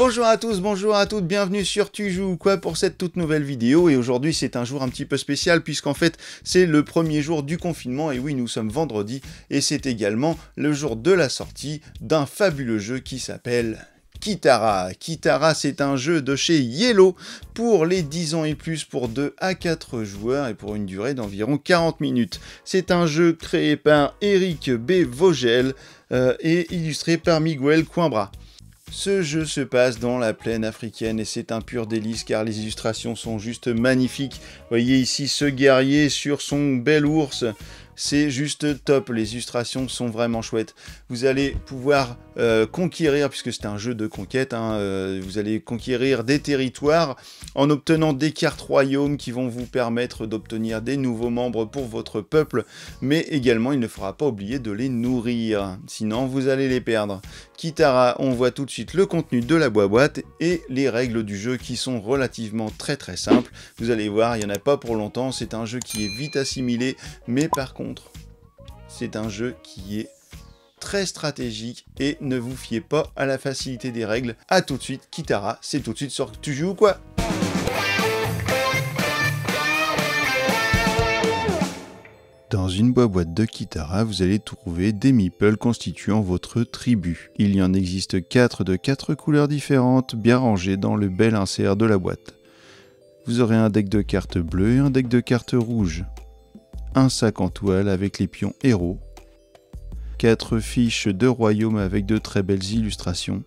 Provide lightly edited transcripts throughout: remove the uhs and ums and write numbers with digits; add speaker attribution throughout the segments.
Speaker 1: Bonjour à tous, bonjour à toutes, bienvenue sur Tu joues ou quoi pour cette toute nouvelle vidéo. Et aujourd'hui c'est un jour un petit peu spécial puisqu'en fait c'est le premier jour du confinement. Et oui, nous sommes vendredi et c'est également le jour de la sortie d'un fabuleux jeu qui s'appelle Kitara. Kitara, c'est un jeu de chez Yellow pour les 10 ans et plus pour 2 à 4 joueurs et pour une durée d'environ 40 minutes. C'est un jeu créé par Eric B. Vogel et illustré par Miguel Coimbra. Ce jeu se passe dans la plaine africaine et c'est un pur délice car les illustrations sont juste magnifiques. Vous voyez ici ce guerrier sur son bel ours. C'est juste top, les illustrations sont vraiment chouettes. Vous allez pouvoir conquérir, puisque c'est un jeu de conquête, vous allez conquérir des territoires en obtenant des cartes royaumes qui vont vous permettre d'obtenir des nouveaux membres pour votre peuple, mais également il ne faudra pas oublier de les nourrir, sinon vous allez les perdre. Kitara, on voit tout de suite le contenu de la boîte et les règles du jeu qui sont relativement très simples. Vous allez voir, il n'y en a pas pour longtemps, c'est un jeu qui est vite assimilé, mais par contre, c'est un jeu qui est très stratégique et ne vous fiez pas à la facilité des règles. A tout de suite, Kitara, c'est tout de suite sur Tu joues ou quoi? Dans une boîte de Kitara, vous allez trouver des meeples constituant votre tribu. Il y en existe 4 de 4 couleurs différentes, bien rangées dans le bel insert de la boîte. Vous aurez un deck de cartes bleues et un deck de cartes rouges. Un sac en toile avec les pions héros, 4 fiches de royaume avec de très belles illustrations,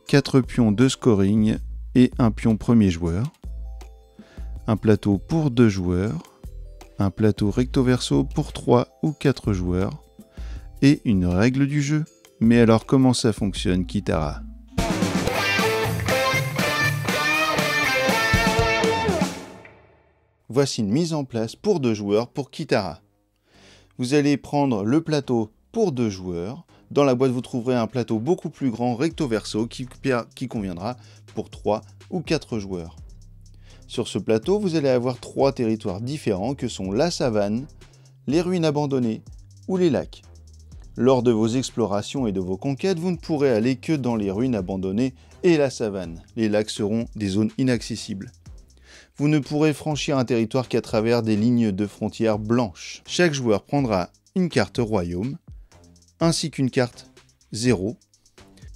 Speaker 1: 4 pions de scoring et un pion premier joueur, un plateau pour 2 joueurs, un plateau recto verso pour 3 ou 4 joueurs, et une règle du jeu. Mais alors comment ça fonctionne, Kitara ? Voici une mise en place pour 2 joueurs pour Kitara. Vous allez prendre le plateau pour 2 joueurs. Dans la boîte, vous trouverez un plateau beaucoup plus grand recto verso qui conviendra pour 3 ou 4 joueurs. Sur ce plateau, vous allez avoir 3 territoires différents que sont la savane, les ruines abandonnées ou les lacs. Lors de vos explorations et de vos conquêtes, vous ne pourrez aller que dans les ruines abandonnées et la savane. Les lacs seront des zones inaccessibles. Vous ne pourrez franchir un territoire qu'à travers des lignes de frontières blanches. Chaque joueur prendra une carte royaume, ainsi qu'une carte 0,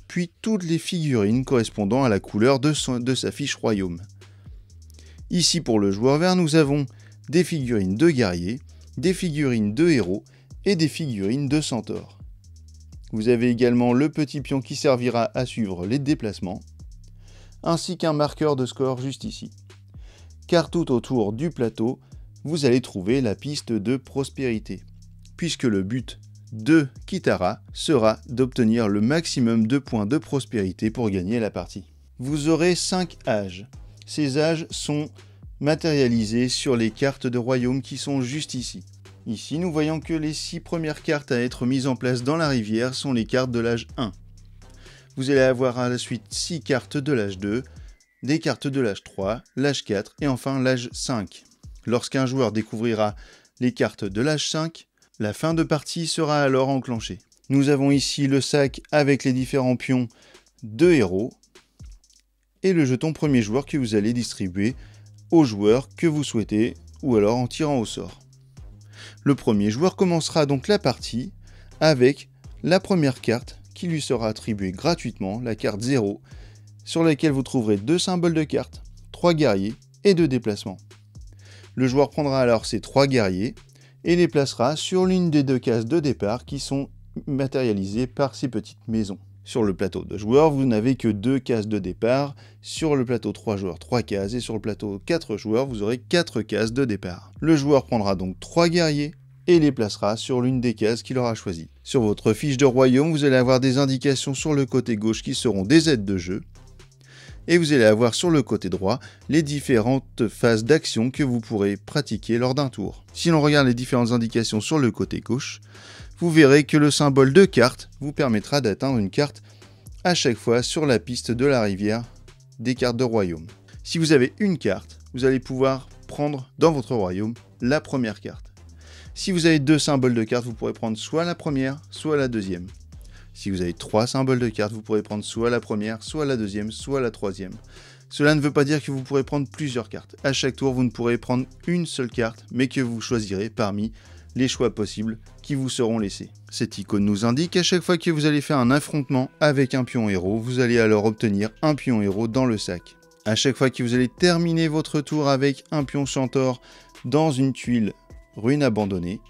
Speaker 1: puis toutes les figurines correspondant à la couleur de sa fiche royaume. Ici pour le joueur vert, nous avons des figurines de guerriers, des figurines de héros et des figurines de centaures. Vous avez également le petit pion qui servira à suivre les déplacements, ainsi qu'un marqueur de score juste ici. Car tout autour du plateau, vous allez trouver la piste de prospérité, puisque le but de Kitara sera d'obtenir le maximum de points de prospérité pour gagner la partie. Vous aurez 5 âges. Ces âges sont matérialisés sur les cartes de royaume qui sont juste ici. Ici, nous voyons que les 6 premières cartes à être mises en place dans la rivière sont les cartes de l'âge 1. Vous allez avoir à la suite 6 cartes de l'âge 2, des cartes de l'âge 3, l'âge 4 et enfin l'âge 5. Lorsqu'un joueur découvrira les cartes de l'âge 5, la fin de partie sera alors enclenchée. Nous avons ici le sac avec les différents pions de héros et le jeton premier joueur que vous allez distribuer aux joueurs que vous souhaitez ou alors en tirant au sort. Le premier joueur commencera donc la partie avec la première carte qui lui sera attribuée gratuitement, la carte 0, sur laquelle vous trouverez 2 symboles de cartes, 3 guerriers et 2 déplacements. Le joueur prendra alors ces 3 guerriers et les placera sur l'une des 2 cases de départ qui sont matérialisées par ces petites maisons. Sur le plateau de joueurs, vous n'avez que 2 cases de départ, sur le plateau 3 joueurs 3 cases et sur le plateau 4 joueurs vous aurez 4 cases de départ. Le joueur prendra donc 3 guerriers et les placera sur l'une des cases qu'il aura choisies. Sur votre fiche de royaume, vous allez avoir des indications sur le côté gauche qui seront des aides de jeu. Et vous allez avoir sur le côté droit les différentes phases d'action que vous pourrez pratiquer lors d'un tour. Si l'on regarde les différentes indications sur le côté gauche, vous verrez que le symbole de carte vous permettra d'atteindre une carte à chaque fois sur la piste de la rivière des cartes de royaume. Si vous avez une carte, vous allez pouvoir prendre dans votre royaume la première carte. Si vous avez 2 symboles de carte, vous pourrez prendre soit la première, soit la deuxième. Si vous avez 3 symboles de cartes, vous pourrez prendre soit la première, soit la deuxième, soit la troisième. Cela ne veut pas dire que vous pourrez prendre plusieurs cartes. À chaque tour, vous ne pourrez prendre une seule carte, mais que vous choisirez parmi les choix possibles qui vous seront laissés. Cette icône nous indique qu'à chaque fois que vous allez faire un affrontement avec un pion héros, vous allez alors obtenir un pion héros dans le sac. À chaque fois que vous allez terminer votre tour avec un pion centaure dans une tuile ruine abandonnée,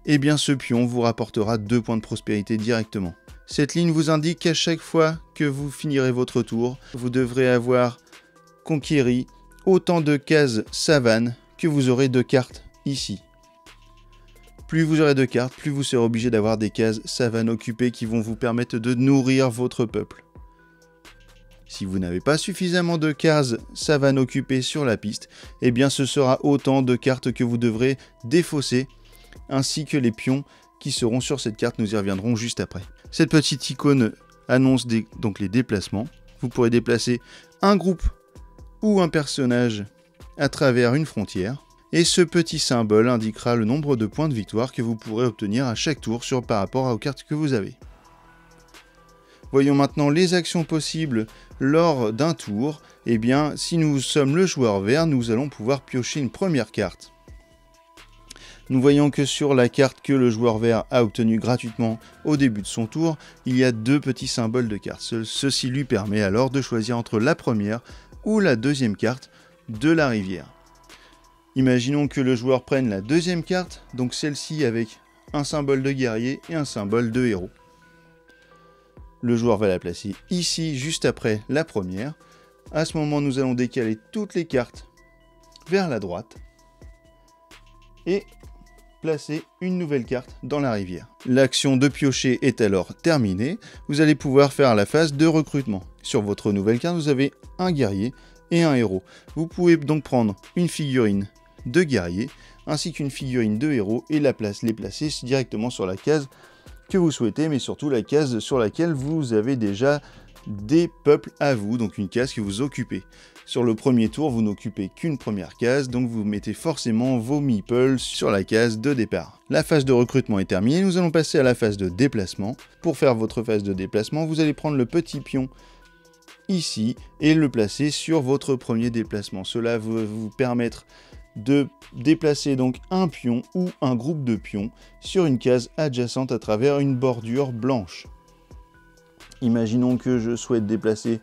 Speaker 1: eh bien ce pion vous rapportera 2 points de prospérité directement. Cette ligne vous indique qu'à chaque fois que vous finirez votre tour, vous devrez avoir conquéri autant de cases savane que vous aurez de cartes ici. Plus vous aurez de cartes, plus vous serez obligé d'avoir des cases savane occupées qui vont vous permettre de nourrir votre peuple. Si vous n'avez pas suffisamment de cases savane occupées sur la piste, eh bien ce sera autant de cartes que vous devrez défausser, ainsi que les pions qui seront sur cette carte, nous y reviendrons juste après. Cette petite icône annonce donc les déplacements. Vous pourrez déplacer un groupe ou un personnage à travers une frontière. Et ce petit symbole indiquera le nombre de points de victoire que vous pourrez obtenir à chaque tour par rapport aux cartes que vous avez. Voyons maintenant les actions possibles lors d'un tour. Eh bien, si nous sommes le joueur vert, nous allons pouvoir piocher une première carte. Nous voyons que sur la carte que le joueur vert a obtenue gratuitement au début de son tour, il y a 2 petits symboles de cartes. Ceci lui permet alors de choisir entre la première ou la deuxième carte de la rivière. Imaginons que le joueur prenne la deuxième carte, donc celle-ci avec un symbole de guerrier et un symbole de héros. Le joueur va la placer ici, juste après la première. À ce moment, nous allons décaler toutes les cartes vers la droite et placer une nouvelle carte dans la rivière. L'action de piocher est alors terminée. Vous allez pouvoir faire la phase de recrutement. Sur votre nouvelle carte, vous avez un guerrier et un héros. Vous pouvez donc prendre une figurine de guerrier ainsi qu'une figurine de héros et les placer directement sur la case que vous souhaitez, mais surtout la case sur laquelle vous avez déjà des peuples à vous, donc une case que vous occupez. Sur le premier tour, vous n'occupez qu'une première case, donc vous mettez forcément vos meeples sur la case de départ. La phase de recrutement est terminée, nous allons passer à la phase de déplacement. Pour faire votre phase de déplacement, vous allez prendre le petit pion ici et le placer sur votre premier déplacement. Cela va vous permettre de déplacer donc un pion ou un groupe de pions sur une case adjacente à travers une bordure blanche. Imaginons que je souhaite déplacer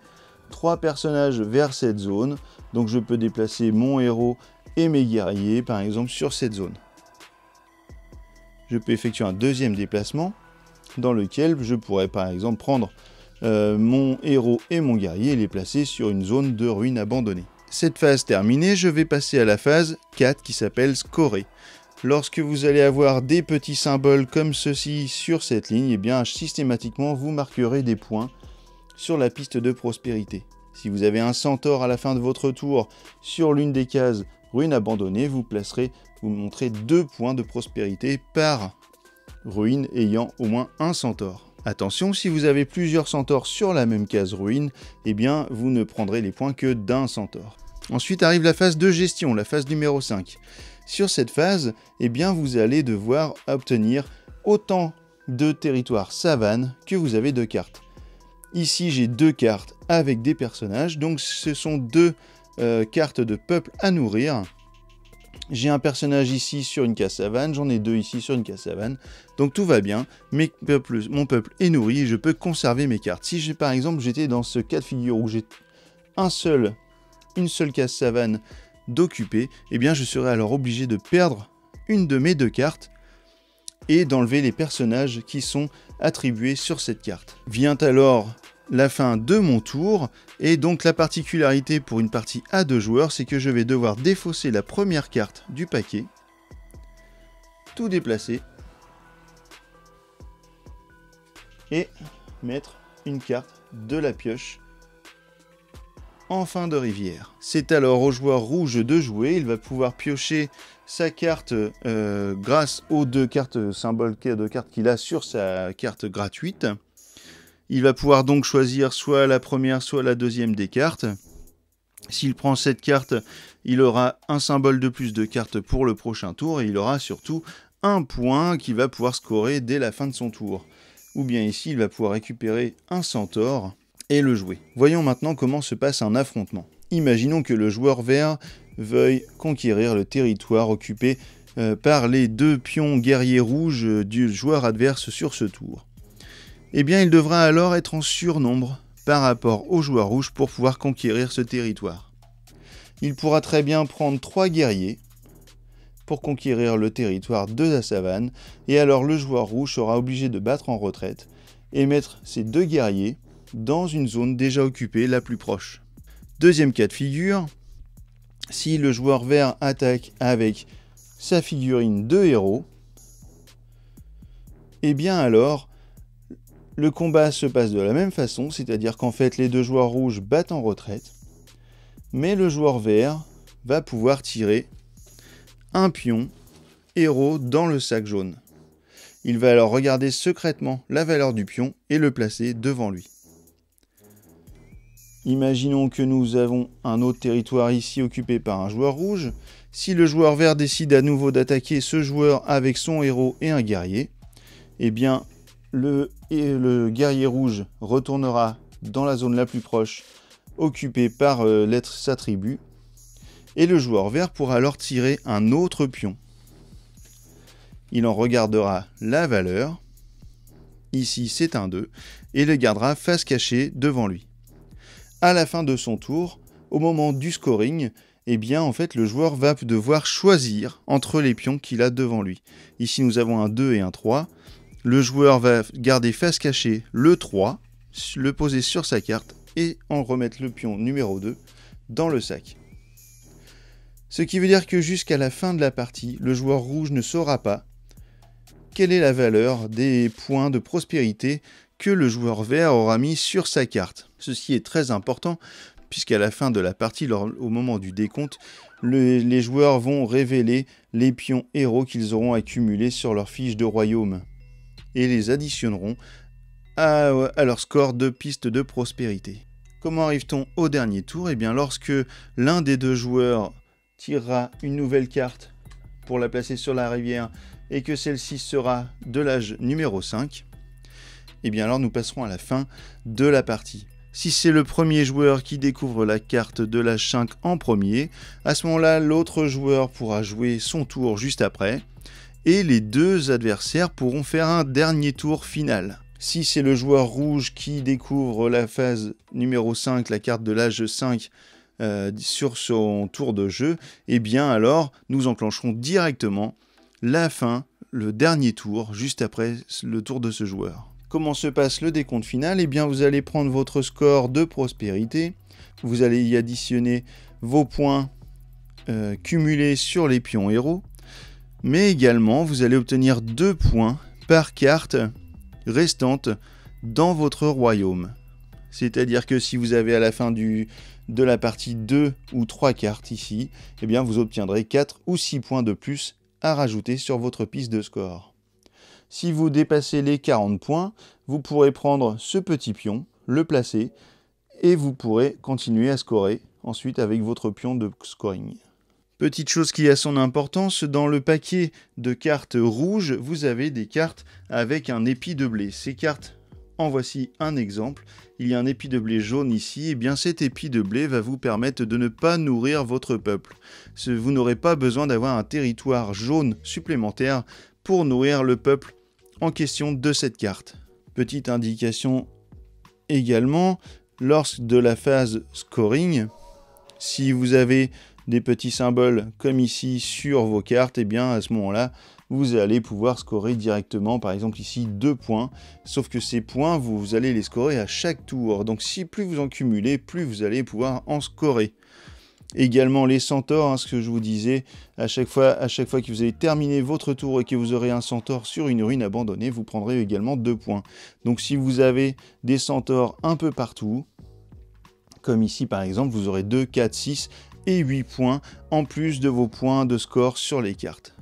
Speaker 1: 3 personnages vers cette zone, donc je peux déplacer mon héros et mes guerriers par exemple sur cette zone. Je peux effectuer un deuxième déplacement dans lequel je pourrais par exemple prendre mon héros et mon guerrier et les placer sur une zone de ruines abandonnée. Cette phase terminée, je vais passer à la phase 4 qui s'appelle scorer. Lorsque vous allez avoir des petits symboles comme ceci sur cette ligne, eh bien systématiquement vous marquerez des points sur la piste de prospérité. Si vous avez un centaure à la fin de votre tour sur l'une des cases ruines abandonnées, vous montrez 2 points de prospérité par ruine ayant au moins un centaure. Attention, si vous avez plusieurs centaures sur la même case ruine, eh bien vous ne prendrez les points que d'un centaure. Ensuite arrive la phase de gestion, la phase numéro 5. Sur cette phase, eh bien vous allez devoir obtenir autant de territoires savane que vous avez de cartes. Ici j'ai 2 cartes avec des personnages, donc ce sont 2 cartes de peuple à nourrir. J'ai un personnage ici sur une case savane, j'en ai 2 ici sur une case savane, donc tout va bien, mon peuple est nourri et je peux conserver mes cartes. Si par exemple j'étais dans ce cas de figure où j'ai une seule case savane d'occuper, eh bien je serais alors obligé de perdre une de mes 2 cartes et d'enlever les personnages qui sont attribués sur cette carte. Vient alors la fin de mon tour, et donc la particularité pour une partie à 2 joueurs, c'est que je vais devoir défausser la première carte du paquet, tout déplacer, et mettre une carte de la pioche en fin de rivière. C'est alors au joueur rouge de jouer, il va pouvoir piocher sa carte grâce aux 2 cartes symboles de cartes qu'il a sur sa carte gratuite. Il va pouvoir donc choisir soit la première, soit la deuxième des cartes. S'il prend cette carte, il aura un symbole de plus de cartes pour le prochain tour et il aura surtout un point qu'il va pouvoir scorer dès la fin de son tour. ou bien ici, il va pouvoir récupérer un centaure et le jouer. Voyons maintenant comment se passe un affrontement. Imaginons que le joueur vert veuille conquérir le territoire occupé par les 2 pions guerriers rouges du joueur adverse sur ce tour. Eh bien, il devra alors être en surnombre par rapport au joueur rouge pour pouvoir conquérir ce territoire. Il pourra très bien prendre 3 guerriers pour conquérir le territoire de la savane, et alors le joueur rouge sera obligé de battre en retraite et mettre ses 2 guerriers dans une zone déjà occupée la plus proche. Deuxième cas de figure, si le joueur vert attaque avec sa figurine de héros, et bien alors le combat se passe de la même façon, c'est-à-dire qu'en fait les 2 joueurs rouges battent en retraite, mais le joueur vert va pouvoir tirer un pion héros dans le sac jaune. Il va alors regarder secrètement la valeur du pion et le placer devant lui. Imaginons que nous avons un autre territoire ici occupé par un joueur rouge. Si le joueur vert décide à nouveau d'attaquer ce joueur avec son héros et un guerrier, eh bien le guerrier rouge retournera dans la zone la plus proche occupée par sa tribu, et le joueur vert pourra alors tirer un autre pion. Il en regardera la valeur, ici c'est un 2, et le gardera face cachée devant lui. À la fin de son tour, au moment du scoring, eh bien en fait le joueur va devoir choisir entre les pions qu'il a devant lui. Ici nous avons un 2 et un 3. Le joueur va garder face cachée le 3, le poser sur sa carte et en remettre le pion numéro 2 dans le sac. Ce qui veut dire que jusqu'à la fin de la partie, le joueur rouge ne saura pas quelle est la valeur des points de prospérité que le joueur vert aura mis sur sa carte. Ceci est très important puisqu'à la fin de la partie, au moment du décompte, les joueurs vont révéler les pions héros qu'ils auront accumulés sur leur fiche de royaume et les additionneront à leur score de piste de prospérité. Comment arrive-t-on au dernier tour? Eh bien lorsque l'un des 2 joueurs tirera une nouvelle carte pour la placer sur la rivière et que celle-ci sera de l'âge numéro 5, et bien alors nous passerons à la fin de la partie. Si c'est le premier joueur qui découvre la carte de l'âge 5 en premier, à ce moment-là, l'autre joueur pourra jouer son tour juste après, et les 2 adversaires pourront faire un dernier tour final. Si c'est le joueur rouge qui découvre la phase numéro 5, la carte de l'âge 5, sur son tour de jeu, et bien alors nous enclencherons directement la fin, le dernier tour, juste après le tour de ce joueur. Comment se passe le décompte final? Eh bien vous allez prendre votre score de prospérité, vous allez y additionner vos points cumulés sur les pions héros, mais également vous allez obtenir 2 points par carte restante dans votre royaume. C'est-à-dire que si vous avez à la fin de la partie 2 ou 3 cartes ici, eh bien vous obtiendrez 4 ou 6 points de plus à rajouter sur votre piste de score. Si vous dépassez les 40 points, vous pourrez prendre ce petit pion, le placer, et vous pourrez continuer à scorer ensuite avec votre pion de scoring. Petite chose qui a son importance, dans le paquet de cartes rouges, vous avez des cartes avec un épi de blé. Ces cartes, en voici un exemple. Il y a un épi de blé jaune ici, et bien cet épi de blé va vous permettre de ne pas nourrir votre peuple. Vous n'aurez pas besoin d'avoir un territoire jaune supplémentaire pour nourrir le peuple en question de cette carte. Petite indication également, lors de la phase scoring, si vous avez des petits symboles comme ici sur vos cartes, et bien à ce moment-là, vous allez pouvoir scorer directement, par exemple ici 2 points, sauf que ces points, vous allez les scorer à chaque tour. Donc si plus vous en cumulez, plus vous allez pouvoir en scorer. Également les centaures, ce que je vous disais, à chaque fois que vous allez terminer votre tour et que vous aurez un centaure sur une ruine abandonnée, vous prendrez également 2 points. Donc si vous avez des centaures un peu partout, comme ici par exemple, vous aurez 2, 4, 6 et 8 points, en plus de vos points de score sur les cartes.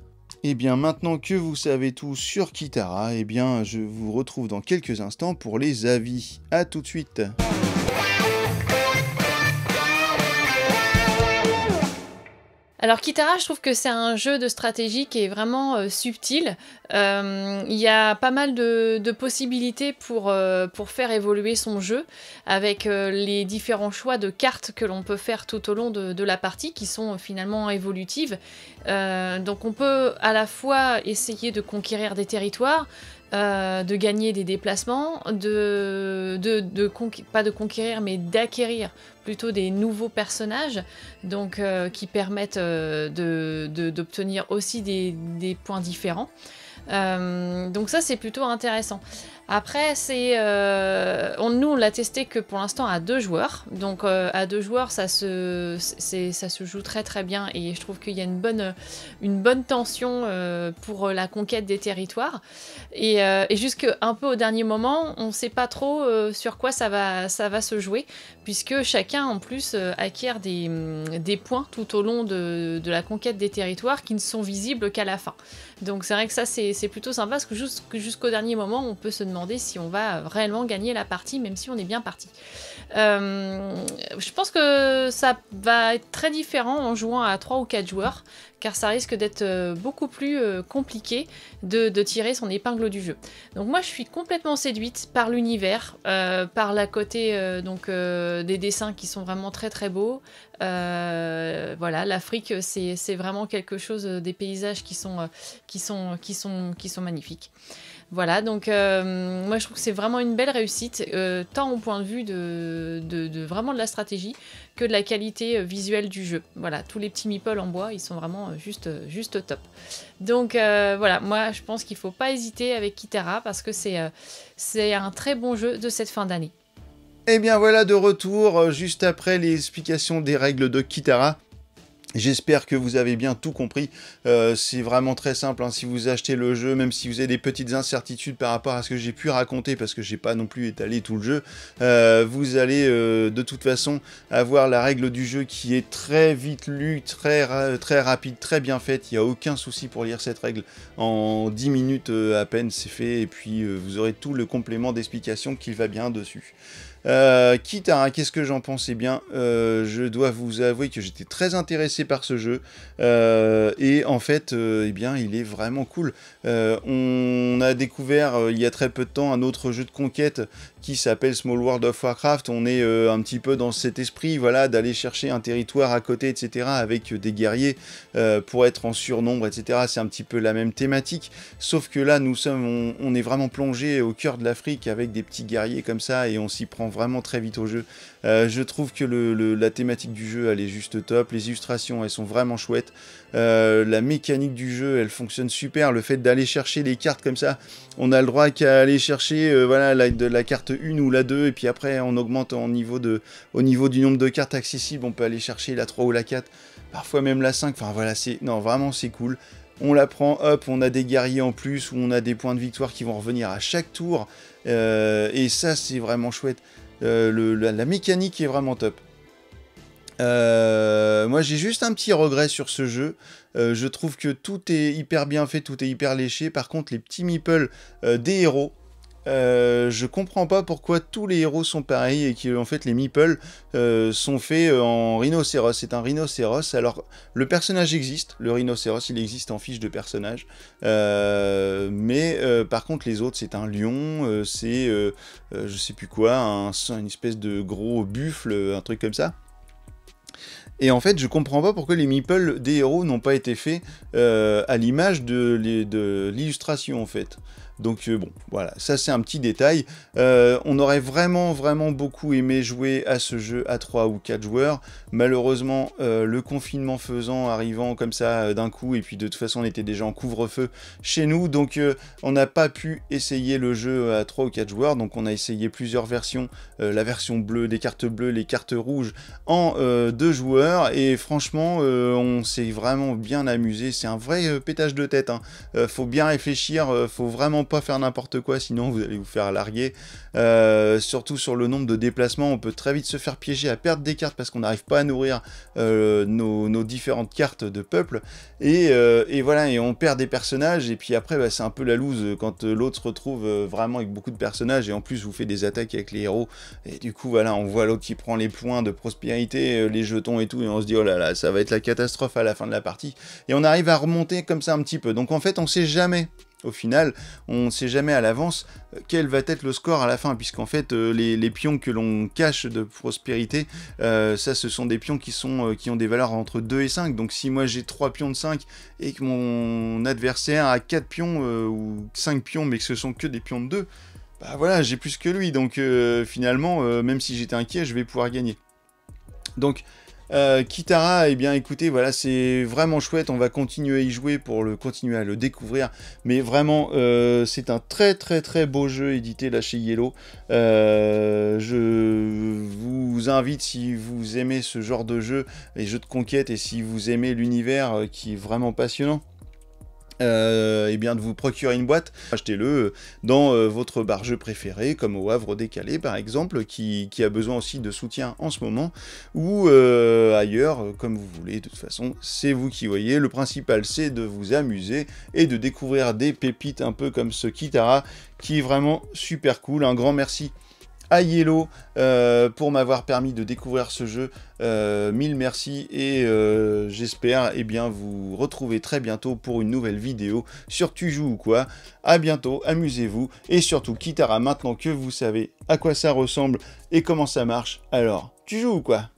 Speaker 1: Et bien maintenant que vous savez tout sur Kitara, et bien je vous retrouve dans quelques instants pour les avis. A tout de suite.
Speaker 2: Alors Kitara, je trouve que c'est un jeu de stratégie qui est vraiment subtil. Il y a pas mal de possibilités pour faire évoluer son jeu, avec les différents choix de cartes que l'on peut faire tout au long de la partie, qui sont finalement évolutives. Donc on peut à la fois essayer de conquérir des territoires, de gagner des déplacements, pas de conquérir, mais d'acquérir plutôt des nouveaux personnages, donc qui permettent d'obtenir aussi des points différents. Donc ça c'est plutôt intéressant. Après nous on l'a testé que pour l'instant à 2 joueurs, donc à 2 joueurs ça se joue très très bien, et je trouve qu'il y a une bonne tension pour la conquête des territoires, et jusque un peu au dernier moment on sait pas trop sur quoi ça va se jouer, puisque chacun en plus acquiert des points tout au long de la conquête des territoires qui ne sont visibles qu'à la fin. Donc c'est vrai que ça c'est plutôt sympa, parce que jusqu'au dernier moment on peut se demander si on va réellement gagner la partie, même si on est bien parti. Je pense que ça va être très différent en jouant à 3 ou 4 joueurs, car ça risque d'être beaucoup plus compliqué de tirer son épingle du jeu. Donc moi je suis complètement séduite par l'univers, par la côté des dessins qui sont vraiment très très beaux. Voilà, l'Afrique c'est vraiment quelque chose, des paysages qui sont magnifiques. Voilà, donc moi je trouve que c'est vraiment une belle réussite, tant au point de vue de vraiment de la stratégie que de la qualité visuelle du jeu. Voilà, tous les petits meeples en bois, ils sont vraiment juste top. Donc voilà, moi je pense qu'il ne faut pas hésiter avec Kitara, parce que c'est un très bon jeu de cette fin d'année.
Speaker 1: Et bien voilà, de retour, juste après les explications des règles de Kitara. J'espère que vous avez bien tout compris. C'est vraiment très simple, hein. Si vous achetez le jeu, même si vous avez des petites incertitudes par rapport à ce que j'ai pu raconter, parce que j'ai pas non plus étalé tout le jeu, vous allez de toute façon avoir la règle du jeu qui est très vite lue, très rapide, très bien faite. Il n'y a aucun souci pour lire cette règle. En 10 minutes à peine, c'est fait, et puis vous aurez tout le complément d'explication qui va bien dessus. Kitara, qu'est-ce que j'en pense? Eh bien, je dois vous avouer que j'étais très intéressé par ce jeu, et en fait, eh bien, il est vraiment cool. On a découvert il y a très peu de temps un autre jeu de conquête qui s'appelle Small World of Warcraft. On est un petit peu dans cet esprit, voilà, d'aller chercher un territoire à côté, etc., avec des guerriers pour être en surnombre, etc. C'est un petit peu la même thématique, sauf que là, on est vraiment plongé au cœur de l'Afrique avec des petits guerriers comme ça, et on s'y prend vraiment très vite au jeu. Je trouve que la thématique du jeu, elle est juste top. Les illustrations, elles sont vraiment chouettes. La mécanique du jeu, elle fonctionne super. Le fait d'aller chercher les cartes comme ça, on a le droit qu'à aller chercher voilà, la carte 1 ou la 2, et puis après on augmente au niveau du nombre de cartes accessibles. On peut aller chercher la 3 ou la 4, parfois même la 5. Enfin voilà, vraiment c'est cool. On la prend, hop, on a des guerriers en plus, ou on a des points de victoire qui vont revenir à chaque tour. Et ça, c'est vraiment chouette. La mécanique est vraiment top. Moi, j'ai juste un petit regret sur ce jeu. Je trouve que tout est hyper bien fait, tout est hyper léché. Par contre, les petits meeples des héros, je comprends pas pourquoi tous les héros sont pareils, et que en fait les meeples sont faits en rhinocéros. C'est un rhinocéros. Alors le personnage existe, le rhinocéros, il existe en fiche de personnage, mais par contre les autres, c'est un lion, je sais plus quoi, une espèce de gros buffle, un truc comme ça. Et en fait, je comprends pas pourquoi les meeples des héros n'ont pas été faits à l'image de l'illustration, en fait. Donc bon, voilà, ça c'est un petit détail. On aurait vraiment beaucoup aimé jouer à ce jeu à 3 ou 4 joueurs. Malheureusement, le confinement arrivant comme ça d'un coup, et puis de toute façon on était déjà en couvre-feu chez nous, donc on n'a pas pu essayer le jeu à 3 ou 4 joueurs. Donc on a essayé plusieurs versions, la version bleue, des cartes bleues, les cartes rouges en 2 joueurs, et franchement on s'est vraiment bien amusé. C'est un vrai pétage de tête, hein. Faut bien réfléchir, faut vraiment pas faire n'importe quoi, sinon vous allez vous faire larguer. Surtout sur le nombre de déplacements, on peut très vite se faire piéger à perdre des cartes parce qu'on n'arrive pas à nourrir nos différentes cartes de peuple. Et voilà, et on perd des personnages, et puis après, bah, c'est un peu la loose quand l'autre se retrouve vraiment avec beaucoup de personnages, et en plus vous fait des attaques avec les héros, et du coup, voilà, on voit l'autre qui prend les points de prospérité, les jetons et tout, et on se dit, oh là là, ça va être la catastrophe à la fin de la partie. Et on arrive à remonter comme ça un petit peu. Donc en fait, on sait jamais. Au final, on ne sait jamais à l'avance quel va être le score à la fin, puisqu'en fait, les pions que l'on cache de prospérité, ça, ce sont des pions qui ont des valeurs entre 2 et 5. Donc si moi j'ai 3 pions de 5 et que mon adversaire a 4 pions ou 5 pions, mais que ce sont que des pions de 2, bah voilà, j'ai plus que lui. Donc finalement, même si j'étais inquiet, je vais pouvoir gagner. Donc Kitara, eh bien écoutez, voilà, c'est vraiment chouette, on va continuer à y jouer pour continuer à le découvrir, mais vraiment, c'est un très très très beau jeu édité là chez Yellow. Je vous invite, si vous aimez ce genre de jeu, les jeux de conquête, et si vous aimez l'univers qui est vraiment passionnant, et bien de vous procurer une boîte, achetez-le dans votre bar-jeu préféré, comme au Havre Décalé par exemple, qui a besoin aussi de soutien en ce moment, ou ailleurs, comme vous voulez. De toute façon, c'est vous qui voyez. Le principal, c'est de vous amuser et de découvrir des pépites un peu comme ce Kitara, qui est vraiment super cool. Un grand merci à Yellow pour m'avoir permis de découvrir ce jeu. Mille merci, et j'espère bien vous retrouver très bientôt pour une nouvelle vidéo sur Tu joues ou quoi. À bientôt, amusez-vous, et surtout Kitara, maintenant que vous savez à quoi ça ressemble et comment ça marche, alors tu joues ou quoi?